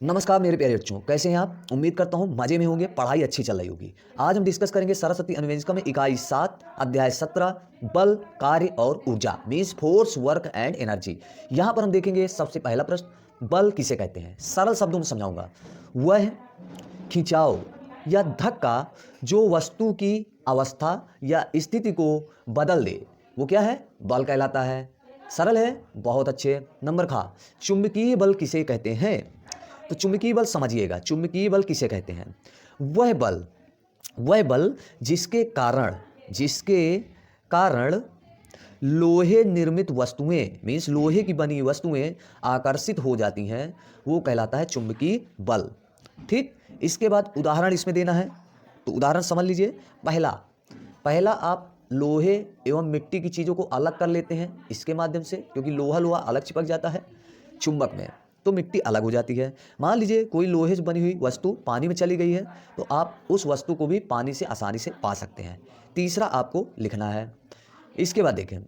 नमस्कार मेरे प्यारे बच्चों, कैसे हैं आप? उम्मीद करता हूँ मजे में होंगे, पढ़ाई अच्छी चल रही होगी। आज हम डिस्कस करेंगे सरस्वती अन्वेषिका में इकाई 7 अध्याय 17 बल, कार्य और ऊर्जा means force, work and energy. यहाँ पर हम देखेंगे सबसे पहला प्रश्न, बल किसे कहते हैं? सरल शब्दों में समझाऊंगा। वह खिंचाव या धक्का जो वस्तु की अवस्था या स्थिति को बदल दे, वो क्या है? बल कहलाता है। सरल है, बहुत अच्छे। नंबर खा, चुंबकीय बल किसे कहते हैं? तो चुंबकीय बल समझिएगा, चुंबकीय बल किसे कहते हैं? वह बल जिसके कारण लोहे निर्मित वस्तुएं मीन्स लोहे की बनी वस्तुएं आकर्षित हो जाती हैं, वो कहलाता है चुंबकीय बल। ठीक, इसके बाद उदाहरण इसमें देना है, तो उदाहरण समझ लीजिए। पहला पहला आप लोहे एवं मिट्टी की चीज़ों को अलग कर लेते हैं इसके माध्यम से, क्योंकि लोहा लोहा अलग चिपक जाता है चुंबक में, तो मिट्टी अलग हो जाती है। मान लीजिए कोई लोहे से बनी हुई वस्तु पानी में चली गई है, तो आप उस वस्तु को भी पानी से आसानी से पा सकते हैं। तीसरा आपको लिखना है। इसके बाद देखें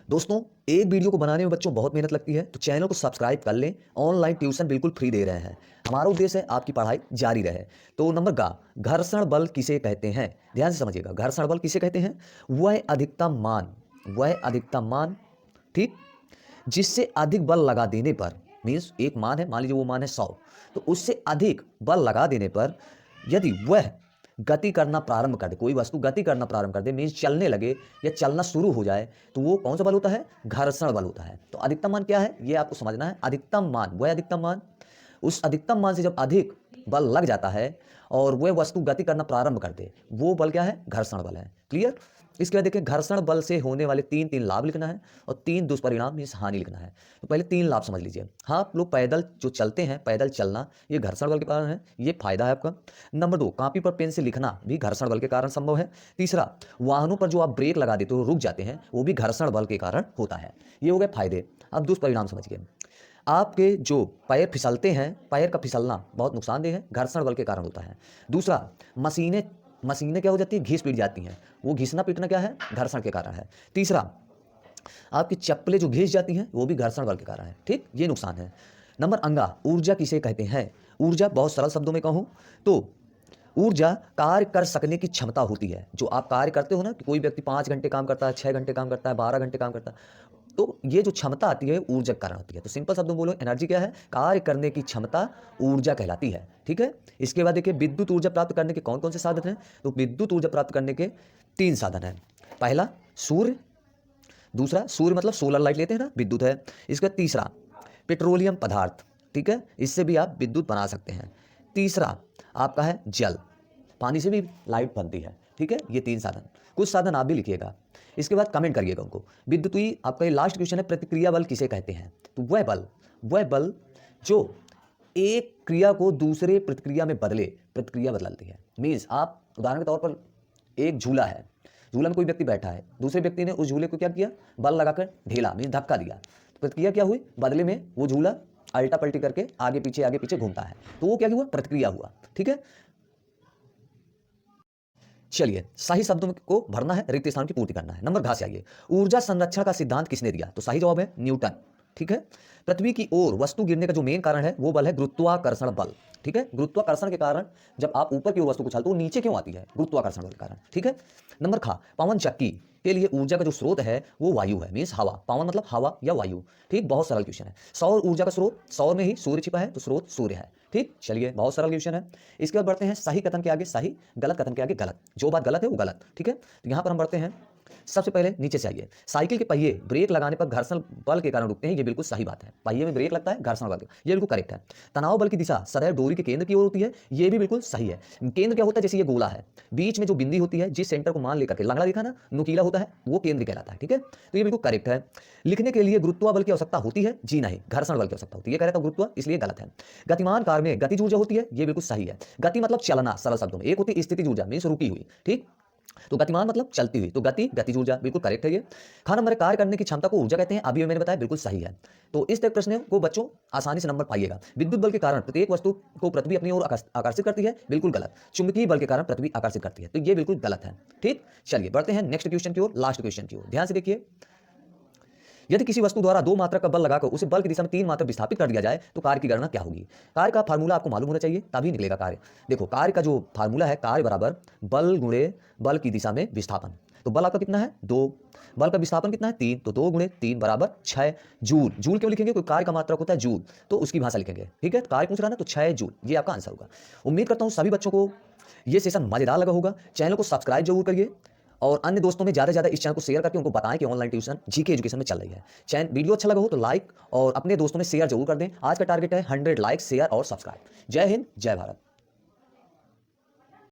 दोस्तों, एक वीडियो को बनाने में बच्चों बहुत मेहनत लगती है, तो चैनल को सब्सक्राइब कर लें। ऑनलाइन ट्यूशन बिल्कुल फ्री दे रहे हैं। हमारा उद्देश्य है आपकी पढ़ाई जारी रहे। तो नंबर गा, घर्षण बल किसे कहते हैं? ध्यान से समझिएगा, घर्षण बल किसे कहते हैं? वह अधिकतम मान, ठीक, जिससे अधिक बल लगा देने पर, मीन्स एक मान है, मान लीजिए वो मान है 100, तो उससे अधिक बल लगा देने पर यदि वह गति करना प्रारंभ कर दे, कोई वस्तु गति करना प्रारंभ कर दे, मीन्स चलने लगे या चलना शुरू हो जाए, तो वो कौन सा बल होता है? घर्षण बल होता है। तो अधिकतम मान क्या है, ये आपको समझना है। अधिकतम मान, वह अधिकतम मान, उस अधिकतम मान से जब अधिक बल लग जाता है और वह वस्तु गति करना प्रारंभ कर दे, वो बल क्या है? घर्षण बल है। क्लियर? इसके बाद देखिए, घर्षण बल से होने वाले तीन तीन लाभ लिखना है और तीन दुष्परिणाम मीन्स हानि लिखना है। तो पहले तीन लाभ समझ लीजिए। हाँ, आप लोग पैदल जो चलते हैं, पैदल चलना ये घर्षण बल के कारण है, ये फायदा है आपका। नंबर 2, कॉपी पर पेन से लिखना भी घर्षण बल के कारण संभव है। तीसरा, वाहनों पर जो आप ब्रेक लगा देते हो, रुक जाते हैं, वो भी घर्षण बल के कारण होता है। ये हो गए फायदे। अब दुष्परिणाम समझिए। आपके जो पैर फिसलते हैं, पैर का फिसलना बहुत नुकसानदेह है, घर्षण बल के कारण होता है। दूसरा, मशीनें मशीनें क्या हो जाती है? घिस पीट जाती हैं, वो घिसना पीटना क्या है? घर्षण के कारण है। तीसरा, आपकी चप्पलें जो घिस जाती हैं, वो भी घर्षण बल के कारण है। ठीक, ये नुकसान है। नंबर अंगा, ऊर्जा किसे कहते हैं? ऊर्जा बहुत सरल शब्दों में कहूँ तो ऊर्जा कार्य कर सकने की क्षमता होती है। जो आप कार्य करते हो ना, कि कोई व्यक्ति 5 घंटे काम करता है, 6 घंटे काम करता है, 12 घंटे काम करता है, तो ये जो क्षमता आती है ऊर्जा के कारण आती है। तो सिंपल शब्दों में बोलो, एनर्जी क्या है? कार्य करने की क्षमता ऊर्जा कहलाती है। ठीक है। इसके बाद देखिए, विद्युत ऊर्जा प्राप्त करने के कौन कौन से साधन हैं? तो विद्युत ऊर्जा प्राप्त करने के 3 साधन हैं। पहला सूर्य, दूसरा सूर्य मतलब सोलर लाइट लेते हैं ना, विद्युत है। इसका तीसरा पेट्रोलियम पदार्थ, ठीक है, इससे भी आप विद्युत बना सकते हैं। तीसरा आपका है जल, पानी से भी लाइट बनती है। ठीक है, ये 3 साधन। कुछ साधन आप भी लिखिएगा, इसके बाद कमेंट करिएगा उनको। विद्युतीय आपका ये लास्ट क्वेश्चन है, प्रतिक्रिया बल किसे कहते हैं? तो वह बल जो एक क्रिया को दूसरे प्रतिक्रिया में बदले, प्रतिक्रिया बदलती है। मीन्स आप उदाहरण के तौर पर, एक झूला है, झूला में कोई व्यक्ति बैठा है, दूसरे व्यक्ति ने उस झूले को क्या किया? बल लगाकर ढेला, मीन्स धक्का दिया, तो प्रतिक्रिया क्या हुई? बदले में वो झूला अल्टा पल्टी करके आगे पीछे घूमता है, तो वो क्या हुआ? प्रतिक्रिया हुआ। ठीक है, चलिए सही शब्दों को भरना है, रिक्त स्थान की पूर्ति करना है। नंबर घ से आइए, ऊर्जा संरक्षण का सिद्धांत किसने दिया? तो सही जवाब है न्यूटन। ठीक है। पृथ्वी की ओर वस्तु गिरने का जो मेन कारण है, वो बल है गुरुत्वाकर्षण बल। ठीक है, गुरुत्वाकर्षण के कारण जब आप ऊपर की ओर वस्तु को उछालते हो, वो नीचे क्यों आती है? गुरुत्वाकर्षण बल के कारण। ठीक है। नंबर खा, पवन चक्की के लिए ऊर्जा का जो स्रोत है वो वायु है, मीन्स हवा। पवन मतलब हवा या वायु। ठीक, बहुत सरल क्वेश्चन है। सौर ऊर्जा का स्रोत, सौर में ही सूर्य छिपा है, तो स्रोत सूर्य है। ठीक, चलिए बहुत सरल क्वेश्चन है। इसके बाद बढ़ते हैं सही कथन के आगे सही, गलत कथन के आगे गलत। जो बात गलत है वो गलत। ठीक है, तो यहां पर हम बढ़ते हैं। सबसे पहले नीचे से आइए, साइकिल के पहिए ब्रेक लगाने पर घर्षण बल के कारण रुकते हैं, ये बिल्कुल सही बात है। पहिए में ब्रेक लगता है घर्षण बल, ये बिल्कुल करेक्ट है। तनाव बल की दिशा सदैव डोरी के केंद्र की ओर होती है, ये भी बिल्कुल सही है। केंद्र क्या होता है? जैसे ये गोला है, बीच में जो बिंदी होती है, जिस सेंटर को मान लेकर के, लंगड़ा दिखा ना, नुकीला होता है, वो केंद्र कहलाता है। ठीक है, तो ये बिल्कुल करेक्ट है। लिखने के लिए गुरुत्व बल की आवश्यकता होती है? जी नहीं, घर्षण बल की आवश्यकता होती है। ये कह रहा था गुरुत्व, इसलिए गलत है। गतिमान कार में गतिज ऊर्जा होती है, ये बिल्कुल सही है। गति मतलब चलना, सरल शब्दों में। एक होती है स्थितिज ऊर्जा, मीन्स रुकी हुई। ठीक, तो गतिमान मतलब चलती हुई, तो गतिज ऊर्जा बिल्कुल करेक्ट है ये। खा नंबर, कार्य करने की क्षमता को ऊर्जा कहते हैं, अभी मैंने बताया, बिल्कुल सही है। तो इस तरह प्रश्न को बच्चों आसानी से नंबर पाइएगा। विद्युत बल के कारण प्रत्येक वस्तु को पृथ्वी अपनी ओर आकर्षित करती है, बिल्कुल गलत। चुंबकीय बल के कारण पृथ्वी आकर्षित करती है, तो ये बिल्कुल गलत है। ठीक, चलिए बढ़ते हैं नेक्स्ट क्वेश्चन की ओर, लास्ट क्वेश्चन की ओर। ध्यान से देखिए, यदि किसी वस्तु द्वारा 2 मात्रक का बल लगाकर उसे बल की दिशा में 3 मात्रक विस्थापित कर दिया जाए तो कार्य की गणना क्या होगी? कार्य का फार्मूला आपको मालूम होना चाहिए, तभी निकलेगा कार्य। देखो, कार्य का जो फार्मूला है, कार्य बराबर बल गुणे बल की दिशा में विस्थापन। तो बल आपका कितना है? 2, बल का विस्थापन कितना है? 3, तो 2 गुणे 3 बराबर 6 जूल। जूल क्यों लिखेंगे? कोई कार्य का मात्रक होता है जूल, तो उसकी भाषा लिखेंगे। ठीक है, कार्य पूछ रहा है ना, तो 6 जूल, ये आपका आंसर होगा। उम्मीद करता हूँ सभी बच्चों को ये सेशन मजेदार लगा होगा। चैनल को सब्सक्राइब जरूर करिए और अन्य दोस्तों में ज़्यादा से ज़्यादा इस चैनल को शेयर करके उनको बताएं कि ऑनलाइन ट्यूशन जीके एजुकेशन में चल रही है। चैनल वीडियो अच्छा लगा हो तो लाइक और अपने दोस्तों में शेयर जरूर कर दें। आज का टारगेट है 100 लाइक, शेयर और सब्सक्राइब। जय हिंद, जय भारत।